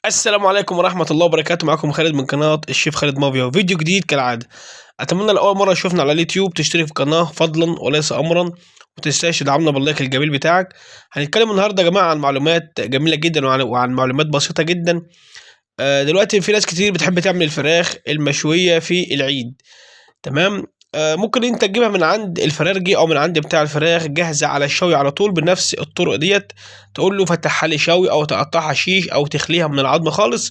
السلام عليكم ورحمة الله وبركاته. معاكم خالد من قناة الشيف خالد مافيا، فيديو جديد كالعادة. أتمنى لأول مرة شوفنا على اليوتيوب تشترك في القناة فضلا وليس أمرا، ومتنساش تدعمنا باللايك الجميل بتاعك. هنتكلم النهاردة يا جماعة عن معلومات جميلة جدا وعن معلومات بسيطة جدا. دلوقتي في ناس كتير بتحب تعمل الفراخ المشوية في العيد. تمام. ممكن انت تجيبها من عند الفرارجي او من عند بتاع الفراخ جاهزه على الشوي على طول بنفس الطرق ديت. تقول له فتحها لي شوي او تقطعها شيش او تخليها من العظم خالص،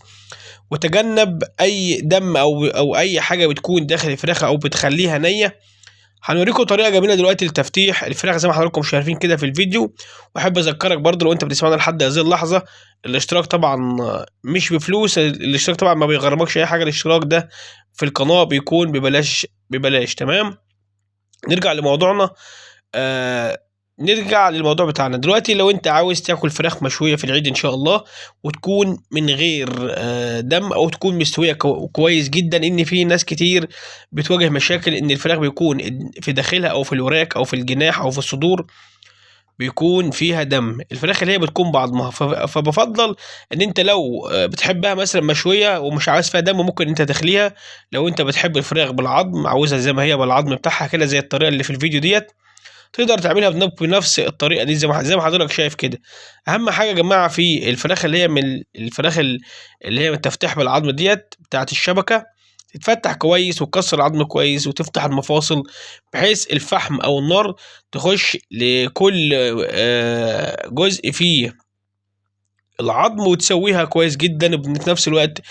وتجنب اي دم او اي حاجه بتكون داخل الفراخ او بتخليها نيه. هنوريكم طريقه جميله دلوقتي لتفتيح الفراخ زي ما حضراتكم شايفين كده في الفيديو. واحب اذكرك برضه لو انت بتسمعنا لحد هذه اللحظه، الاشتراك طبعا مش بفلوس. الاشتراك طبعا ما بيغرمكش اي حاجه، الاشتراك ده في القناه بيكون ببلاش ببلاش. تمام. نرجع لموضوعنا. آه نرجع للموضوع بتاعنا دلوقتي. لو انت عاوز تاكل فراخ مشوية في العيد ان شاء الله، وتكون من غير دم او تكون مستوية كويس جدا، ان في ناس كتير بتواجه مشاكل ان الفراخ بيكون في داخلها او في الوراك او في الجناح او في الصدور بيكون فيها دم. الفراخ اللي هي بتكون بعضمها، فبفضل ان انت لو بتحبها مثلا مشويه ومش عاوز فيها دم، ممكن انت تخليها. لو انت بتحب الفراخ بالعظم، عاوزها زي ما هي بالعظم بتاعها كده زي الطريقه اللي في الفيديو ديت، تقدر تعملها بنفس الطريقه دي زي ما حضرتك شايف كده. اهم حاجه يا جماعه في الفراخ اللي هي من الفراخ اللي هي من التفتيح بالعظم ديت بتاعت الشبكه، تتفتح كويس وتكسر العظم كويس وتفتح المفاصل، بحيث الفحم او النار تخش لكل جزء فيه العظم وتسويها كويس جدا، وفي نفس الوقت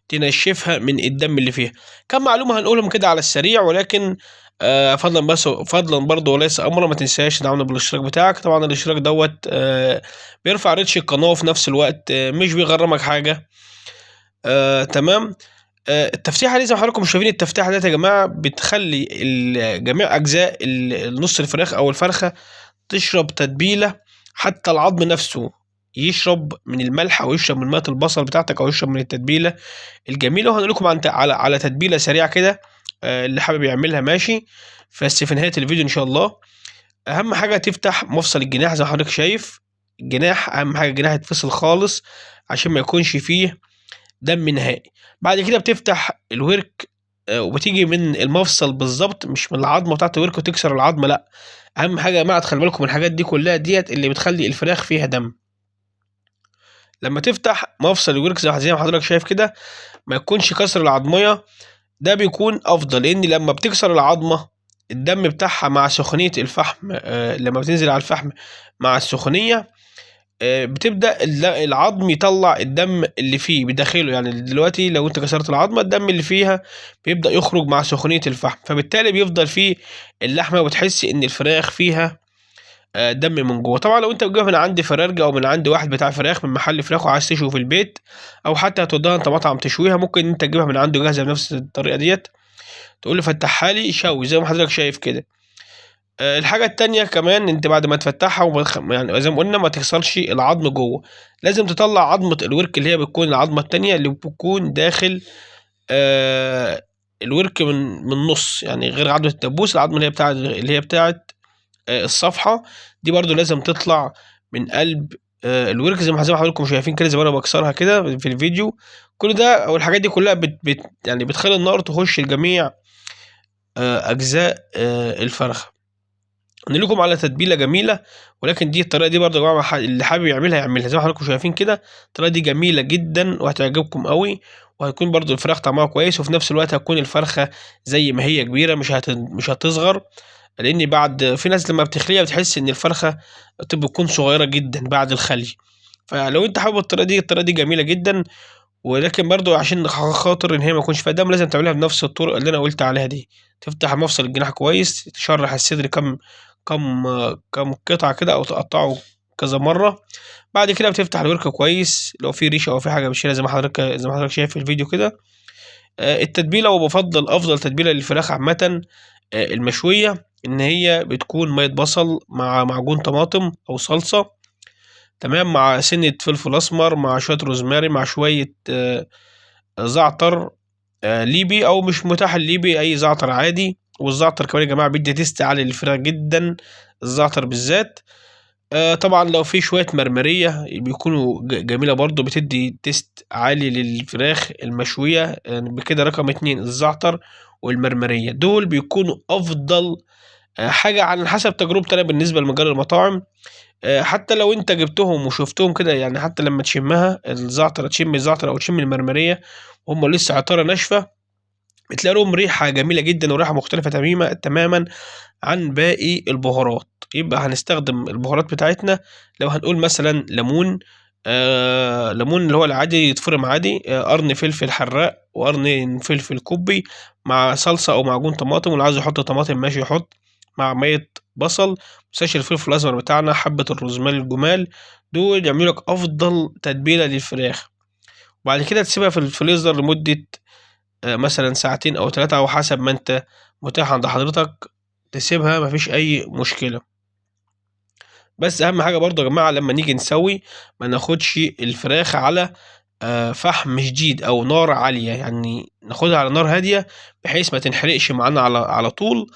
تنشفها من الدم اللي فيها. كم معلومة هنقولهم كده على السريع، ولكن فضلا برضه وليس امرا، ما تنساش تدعمنا بالاشتراك بتاعك. طبعا الاشتراك دوت بيرفع ريتش القناة، وفي نفس الوقت مش بيغرمك حاجة. تمام. التفتيحة دي زي ما حضراتكم شايفين، التفتيحة ديت يا جماعة بتخلي جميع أجزاء النص الفراخ أو الفرخة تشرب تتبيلة، حتى العظم نفسه يشرب من الملح أو يشرب من مية البصل بتاعتك أو يشرب من التتبيلة الجميلة. وهنقول لكم على تتبيلة سريعة كده، اللي حابب يعملها ماشي، بس في نهاية الفيديو إن شاء الله. أهم حاجة تفتح مفصل الجناح زي ما حضرتك شايف. الجناح أهم حاجة، الجناح يتفصل خالص عشان ما يكونش فيه دم نهائي. بعد كده بتفتح الورك، وبتيجي من المفصل بالظبط، مش من العظمه بتاعت الورك وتكسر العظمه، لا. اهم حاجه يا جماعه تخلي بالكم من الحاجات دي كلها، ديت اللي بتخلي الفراخ فيها دم. لما تفتح مفصل الورك زي ما حضرتك شايف كده، ما يكونش كسر العظميه، ده بيكون افضل، لان لما بتكسر العظمه الدم بتاعها مع سخونيه الفحم، لما بتنزل على الفحم مع السخونيه، بتبدأ العظم يطلع الدم اللي فيه بداخله. يعني دلوقتي لو انت كسرت العظمة، الدم اللي فيها بيبدأ يخرج مع سخونية الفحم، فبالتالي بيفضل فيه اللحمة، وبتحس ان الفراخ فيها دم من جوه. طبعا لو انت بتجيبها من عند فرارجة او من عند واحد بتاع فراخ، من محل فراخ، وعايز تشوي في البيت، او حتى هتوديها انت مطعم تشويها، ممكن انت تجيبها من عنده جاهزة بنفس الطريقة ديت، تقول له فتحها لي شوي زي ما حضرتك شايف كده. الحاجة التانية كمان، انت بعد ما تفتحها يعني زي ما قلنا ما تكسرش العظم جوه، لازم تطلع عظمة الورك اللي هي بتكون العظمة التانية اللي بتكون داخل آه الورك من النص، يعني غير عظمة الدبوس، العظمة اللي هي بتاعت الصفحة دي برضو لازم تطلع من قلب الورك، زي ما حضراتكم شايفين كده، زي ما انا بكسرها كده في الفيديو. كل ده او الحاجات دي كلها يعني بتخلي النار تخش لجميع اجزاء الفرخة. نقول لكم على تتبيله جميله، ولكن دي الطريقه دي برضه يا جماعه اللي حابب يعملها زي ما حضراتكم شايفين كده. الطريقه دي جميله جدا وهتعجبكم قوي، وهيكون برضه الفراخ طعمها كويس، وفي نفس الوقت هتكون الفرخه زي ما هي كبيره، مش هتصغر. لان بعد في ناس لما بتخليها بتحس ان الفرخه بتكون صغيره جدا بعد الخلي. فلو انت حابب الطريقه دي جميله جدا، ولكن برضو عشان خاطر ان هي ما يكونش فيها دم، لازم تعملها بنفس الطرق اللي انا قلت عليها دي. تفتح مفصل الجناح كويس، تشرح الصدر كم كم قطعة كده او تقطعه كذا مرة. بعد كده بتفتح الورك كويس، لو في ريشة او في حاجة بتشيلها زي ما حضرتك شايف في الفيديو كده. التتبيلة، وبفضل افضل تتبيلة للفراخ عامة المشوية، ان هي بتكون مية بصل مع معجون طماطم او صلصة، تمام، مع سنة فلفل أسمر، مع شوية روزماري، مع شوية زعتر ليبي، أو مش متاح الليبي، أي زعتر عادي. والزعتر كمان يا جماعة بيدي تيست عالي للفراخ جدا، الزعتر بالذات. طبعا لو في شوية مرمرية بيكونوا جميلة برضو، بتدي تيست عالي للفراخ المشوية. يعني بكده رقم 2 الزعتر والمرمرية، دول بيكونوا أفضل حاجة على حسب تجربتي أنا بالنسبة لمجال المطاعم. حتى لو أنت جبتهم وشُفتهم كده، يعني حتى لمّا تشمّها الزعترة، تشم الزعترة أو تشم المرمرية وهُم لسه عطارة ناشفة، بتلاقي لهم ريحة جميلة جدًا وريحة مختلفة تمامًا عن باقي البهارات. يبقى هنستخدم البهارات بتاعتنا، لو هنقول مثلًا ليمون، ليمون اللي هو العادي يتفرم عادي، قرن فلفل حراق وقرن فلفل كُبّي مع صلصة أو معجون طماطم، واللي عايز يحط طماطم ماشي يحط، مع مَيّة بصل، متنساش الفلفل الأسمر بتاعنا، حبة الروزماري الجُمال، دول يعملوا لك أفضل تتبيلة للفراخ. وبعد كده تسيبها في الفريزر لمدة مثلًا ساعتين أو 3 أو حسب ما أنت متاح عند حضرتك، تسيبها ما فيش أي مشكلة. بس أهم حاجة برضه يا جماعة لمّا نيجي نسوّي، ما ناخدش الفراخ على فحم شديد أو نار عالية، يعني ناخدها على نار هادية بحيث ما تنحرقش معانا على طول.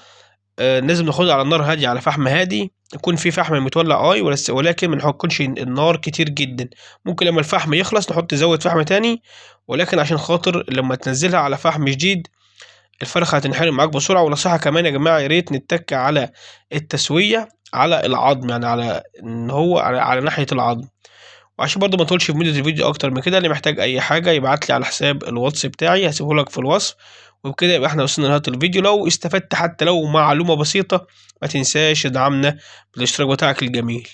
لازم ناخدها على نار هادية على فحم هادي، يكون في فحم متولّع ولكن ما نكونش النار كتير جدًا. ممكن لمّا الفحم يخلص نزوّد فحم تاني، ولكن عشان خاطر لمّا تنزّلها على فحم شديد الفرخة هتنحرق معاك بسرعة. ونصيحة كمان يا جماعة، يا ريت نتّك على التسوية على العضم، يعني على إن هو على ناحية العضم. وعشان برضه ما نطولش في مدة الفيديو أكتر من كده، اللي محتاج أي حاجة يبعت لي على حساب الواتس بتاعي هاسيبه لك في الوصف. وبكده يبقى إحنا وصلنا لنهاية الفيديو. لو استفدت حتى لو معلومة بسيطة، ما تنساش تدعمنا بالاشتراك بتاعك الجميل.